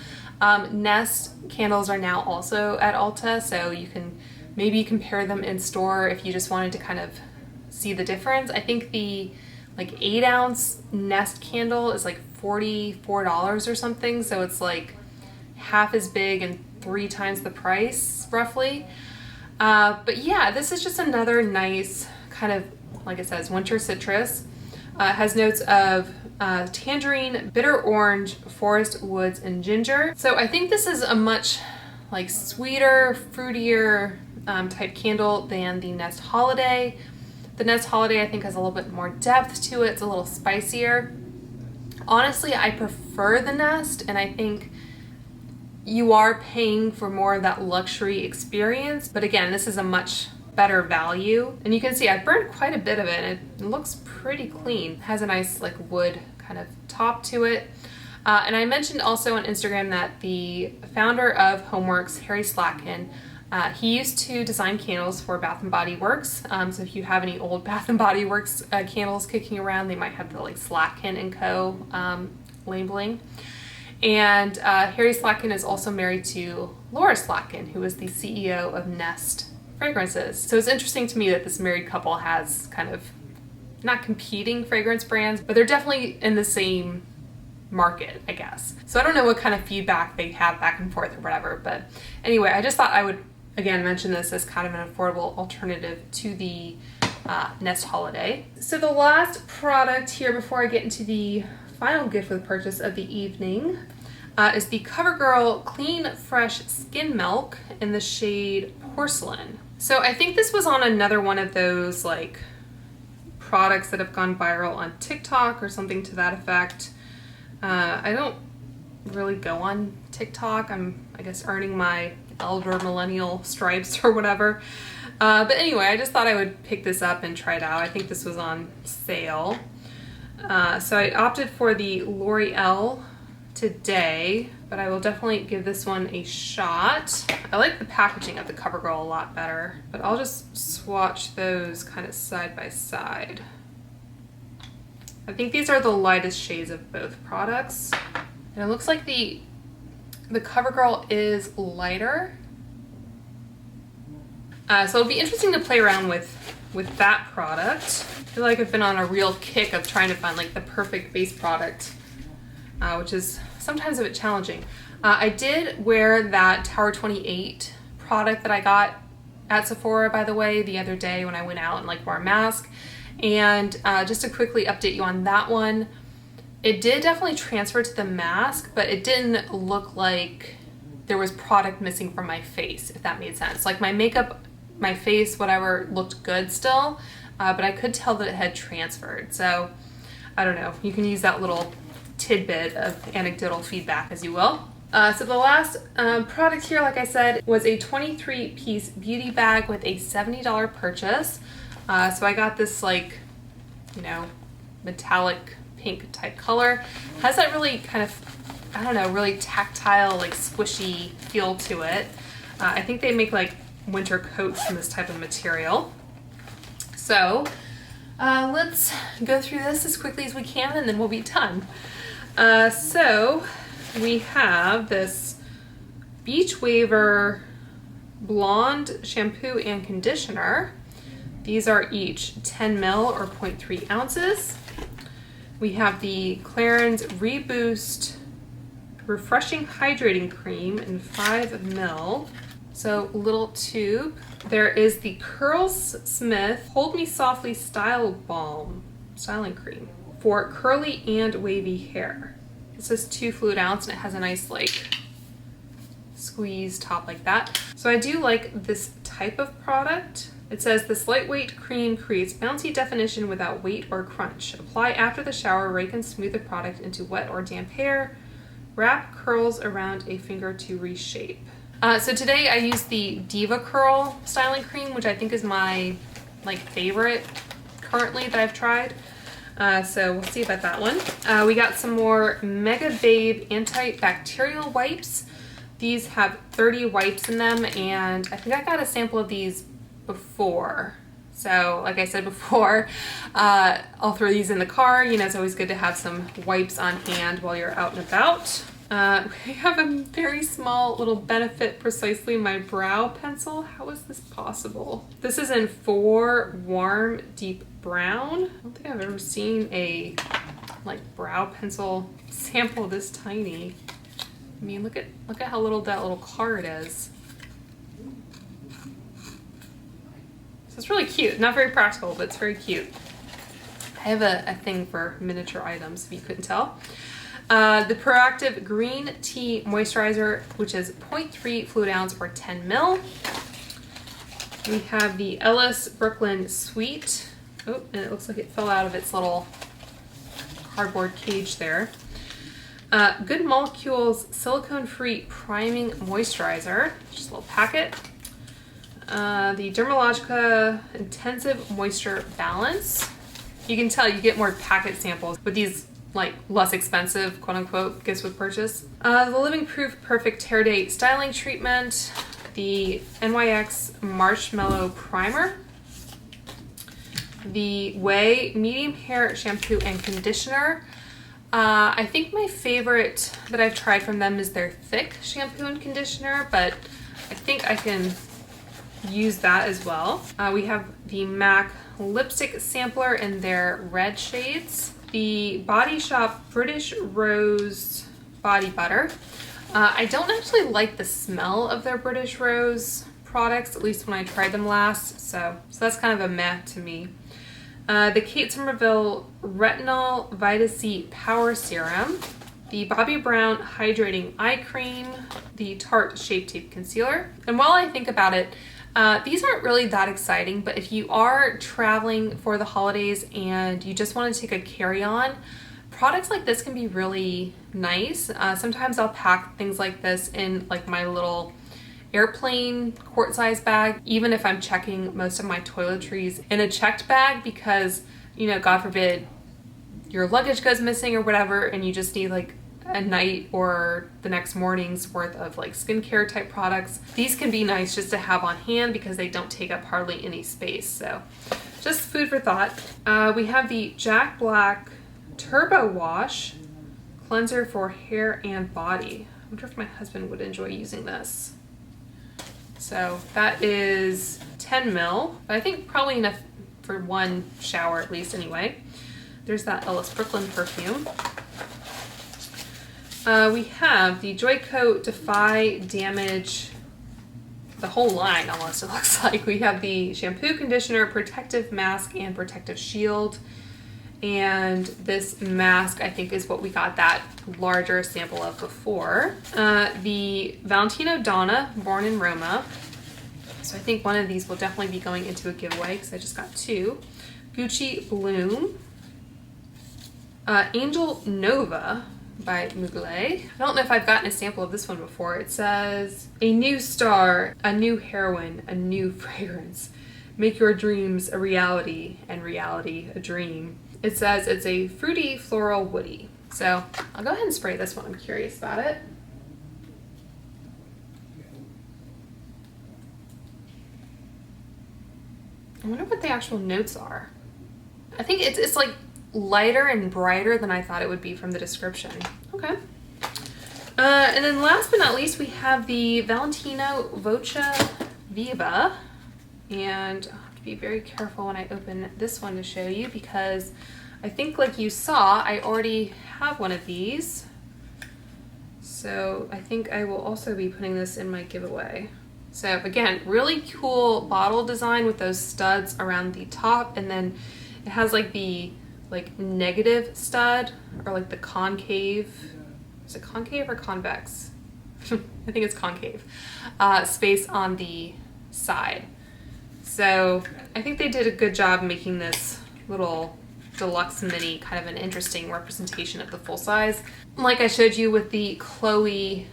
Nest candles are now also at Ulta, so you can maybe compare them in store if you just wanted to kind of see the difference. I think the like 8-ounce Nest candle is like $44 or something, so it's like half as big and 3 times the price roughly. But yeah, this is just another nice kind of, like it says, winter citrus. It has notes of tangerine, bitter orange, forest woods, and ginger. So I think this is a much like sweeter, fruitier type candle than the Nest Holiday. The Nest Holiday I think has a little bit more depth to it. It's a little spicier. Honestly, I prefer the Nest, and I think you are paying for more of that luxury experience. But again, this is a much better value. And you can see I burned quite a bit of it, and it looks pretty clean. It has a nice like wood kind of top to it. And I mentioned also on Instagram that the founder of Homeworks, Harry Slatkin, he used to design candles for Bath & Body Works. So if you have any old Bath & Body Works candles kicking around, they might have the like Slatkin & Co. Labeling. And Harry Slatkin is also married to Laura Slatkin, who is the CEO of Nest Fragrances. So it's interesting to me that this married couple has kind of not competing fragrance brands, but they're definitely in the same market, I guess. So I don't know what kind of feedback they have back and forth or whatever, but anyway, I just thought I would again mention this as kind of an affordable alternative to the Nest Holiday. So the last product here before I get into the final gift with purchase of the evening is the CoverGirl Clean Fresh Skin Milk in the shade Porcelain. So I think this was on another one of those like products that have gone viral on TikTok or something to that effect. I don't really go on TikTok. I'm, I guess, earning my elder millennial stripes or whatever. But anyway, I just thought I would pick this up and try it out. I think this was on sale. So I opted for the L'Oreal today, but I will definitely give this one a shot. I like the packaging of the CoverGirl a lot better, but I'll just swatch those kind of side by side. I think these are the lightest shades of both products. And it looks like the CoverGirl is lighter. So it'll be interesting to play around with that product. I feel like I've been on a real kick of trying to find like the perfect base product, which is sometimes a bit challenging. I did wear that Tower 28 product that I got at Sephora, by the way, the other day when I went out and like wore a mask. And just to quickly update you on that one, it did definitely transfer to the mask, but it didn't look like there was product missing from my face, if that made sense. Like my makeup, my face, whatever, looked good still, but I could tell that it had transferred. So I don't know, you can use that little tidbit of anecdotal feedback as you will. So the last product here, like I said, was a 23-piece beauty bag with a $70 purchase. So I got this like, you know, metallic pink type color. Has that really kind of, I don't know, really tactile, like squishy feel to it. I think they make like winter coats from this type of material. So let's go through this as quickly as we can and then we'll be done. So we have this Beach Waver Blonde shampoo and conditioner. These are each 10 ml or 0.3 ounces. We have the Clarins Reboost Refreshing Hydrating Cream in 5 ml. So little tube. There is the Curls Smith Hold Me Softly Style Balm Styling Cream for curly and wavy hair. This is 2 fluid ounce and it has a nice like squeeze top like that. So I do like this type of product. It says this lightweight cream creates bouncy definition without weight or crunch. Apply after the shower, rake and smooth the product into wet or damp hair. Wrap curls around a finger to reshape. So today I used the Diva Curl styling cream, which I think is my like favorite currently that I've tried. So we'll see about that one. We got some more Mega Babe antibacterial wipes. These have 30 wipes in them, and I think I got a sample of these before. So like I said before, I'll throw these in the car. You know, it's always good to have some wipes on hand while you're out and about. We have a very small little Benefit Precisely My Brow pencil. How is this possible? This is in 4 Warm Deep Brown. I don't think I've ever seen a like brow pencil sample this tiny. I mean, look at how little that little card is. So it's really cute. Not very practical, but it's very cute. I have a thing for miniature items, if you couldn't tell. The Proactive Green Tea Moisturizer, which is 0.3 fluid ounce or 10 ml. We have the Ellis Brooklyn Sweet. Oh, and it looks like it fell out of its little cardboard cage there. Good Molecules Silicone-Free Priming Moisturizer, just a little packet. The Dermalogica Intensive Moisture Balance. You can tell you get more packet samples with these like less expensive, quote unquote, gifts with purchase. The Living Proof Perfect Hair Day Styling Treatment. The NYX Marshmallow Primer. The OUAI Medium Hair Shampoo and Conditioner. I think my favorite that I've tried from them is their thick shampoo and conditioner, but I think I can use that as well. We have the MAC Lipstick Sampler in their red shades. The Body Shop British Rose Body Butter. I don't actually like the smell of their British Rose products, at least when I tried them last, so that's kind of a meh to me. The Kate Somerville Retinol Vita C Power Serum, the Bobbi Brown Hydrating Eye Cream, the Tarte Shape Tape Concealer. And while I think about it, these aren't really that exciting, but if you are traveling for the holidays and you just want to take a carry-on, products like this can be really nice. Sometimes I'll pack things like this in like my little airplane quart size bag, even if I'm checking most of my toiletries in a checked bag, because, you know, God forbid your luggage goes missing or whatever and you just need like a night or the next morning's worth of like skincare type products. These can be nice just to have on hand because they don't take up hardly any space. So just food for thought. We have the Jack Black Turbo Wash Cleanser for hair and body. I wonder if my husband would enjoy using this. So that is 10 ml, but I think probably enough for one shower at least anyway. There's that Ellis Brooklyn perfume. We have the Joycoat Defy Damage, the whole line almost it looks like. We have the shampoo, conditioner, protective mask, and protective shield. And this mask I think is what we got that larger sample of before. The Valentino Donna Born in Roma. So I think one of these will definitely be going into a giveaway because I just got two. Gucci Bloom. Angel Nova by Mugler. I don't know if I've gotten a sample of this one before. It says, a new star, a new heroine, a new fragrance. Make your dreams a reality and reality a dream. It says it's a fruity, floral, woody. So I'll go ahead and spray this one. I'm curious about it. I wonder what the actual notes are. I think it's like lighter and brighter than I thought it would be from the description. Okay. And then last but not least, we have the Valentino Voce Viva. And I'll have to be very careful when I open this one to show you because I think like you saw, I already have one of these. So I think I will also be putting this in my giveaway. So again, really cool bottle design with those studs around the top, and then it has like the negative stud or like the concave. Is it concave or convex? I think it's concave. Space on the side. So I think they did a good job making this little deluxe mini kind of an interesting representation of the full size. Like I showed you with the Chloe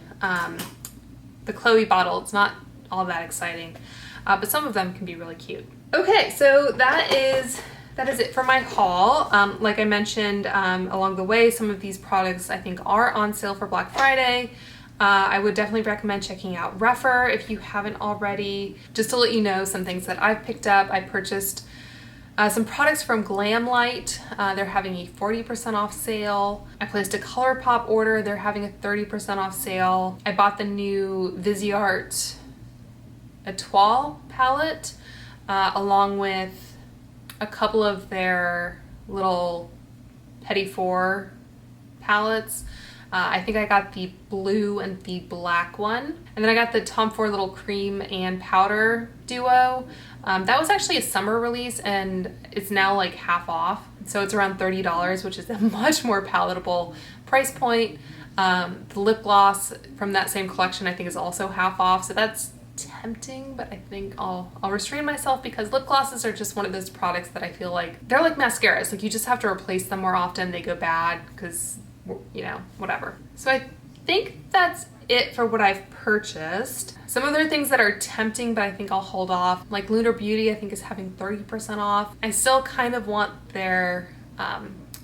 bottle, it's not all that exciting, but some of them can be really cute. Okay, so that is it for my haul. Like I mentioned along the way, some of these products I think are on sale for Black Friday. I would definitely recommend checking out Refer if you haven't already. Just to let you know some things that I've picked up. I purchased some products from Glamlight. They're having a 40% off sale. I placed a ColourPop order. They're having a 30% off sale. I bought the new Viseart Rituel palette along with a couple of their little Petit Four palettes. I think I got the blue and the black one. And then I got the Tom Ford little cream and powder duo. That was actually a summer release and it's now like half off. So it's around $30, which is a much more palatable price point. The lip gloss from that same collection I think is also half off. So that's tempting, but I think I'll restrain myself because lip glosses are just one of those products that I feel like they're like mascaras. Like you just have to replace them more often. They go bad because, you know, whatever. So I think that's it for what I've purchased. Some other things that are tempting, but I think I'll hold off. Like Lunar Beauty, I think is having 30% off. I still kind of want their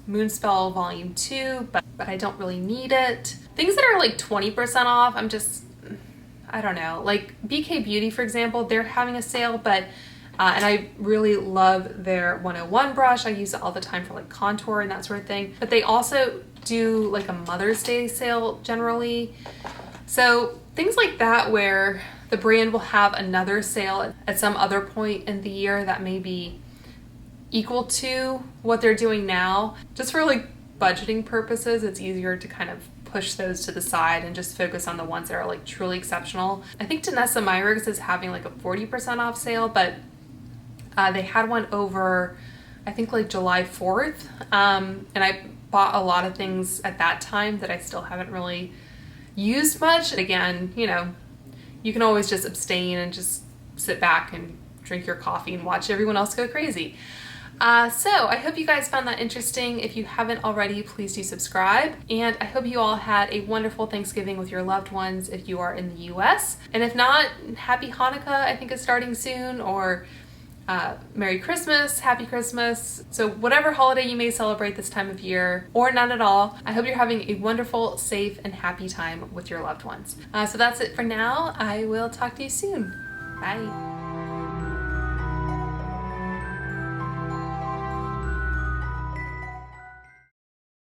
Moonspell Volume 2, but I don't really need it. Things that are like 20% off, I don't know. Like BK Beauty, for example, they're having a sale, but and I really love their 101 brush. I use it all the time for like contour and that sort of thing. But they also do like a Mother's Day sale generally. So things like that where the brand will have another sale at some other point in the year that may be equal to what they're doing now. Just for like budgeting purposes, it's easier to kind of push those to the side and just focus on the ones that are like truly exceptional. I think Danessa Myricks is having like a 40% off sale, but they had one over, I think like July 4th. And I bought a lot of things at that time that I still haven't really used much. Again, you know, you can always just abstain and just sit back and drink your coffee and watch everyone else go crazy. So I hope you guys found that interesting. If you haven't already, please do subscribe. And I hope you all had a wonderful Thanksgiving with your loved ones if you are in the US. And if not, happy Hanukkah, I think is starting soon, or Merry Christmas, Happy Christmas. So whatever holiday you may celebrate this time of year, or none at all, I hope you're having a wonderful, safe, and happy time with your loved ones. So that's it for now. I will talk to you soon. Bye.